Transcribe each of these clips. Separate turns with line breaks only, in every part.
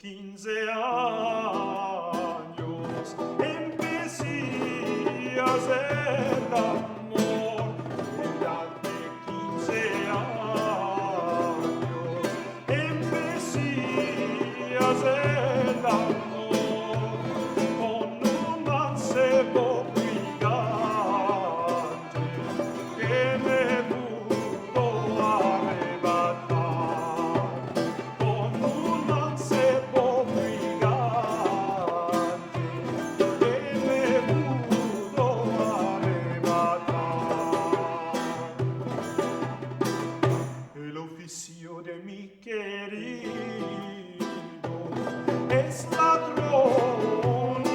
15 años empecé a hacer el amor. Edad de 15 años empecé a hacer el amor con un mancebo gigante que me pudo arrebatar. Con un mancebo gigante que me pudo arrebatar. El oficio de mi querido es ladrón y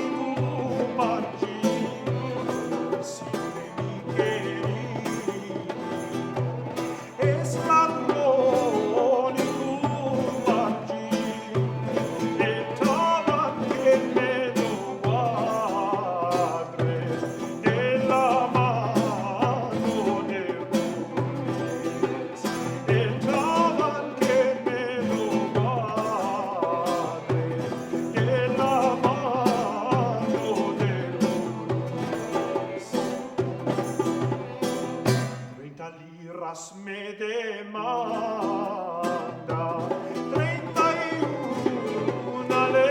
margin. El oficio de mi querido es ladrón y margin. E trovan che meno guardre della mano de Ruiz. E trovan che meno guardre della mano de Ruiz. 30 liras me demanda, 31 le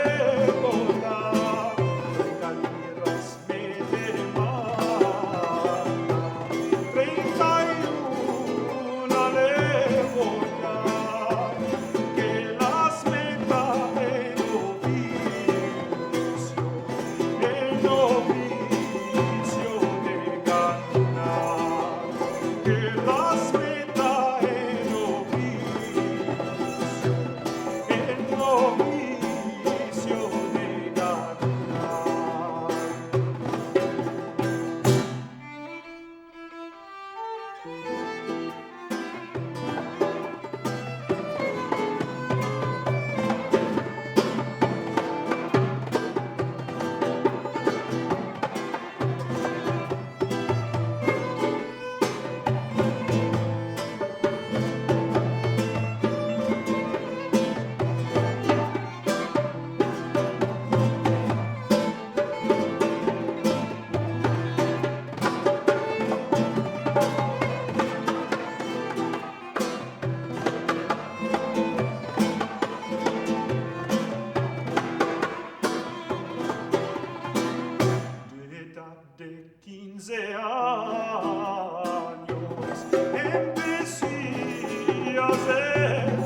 voy dar. 30 liras me demanda, 31 le voy dar. Que las meta en oficio de ganar. Que las meta en oficio de ganar. Edad de 15 años empecé a hacer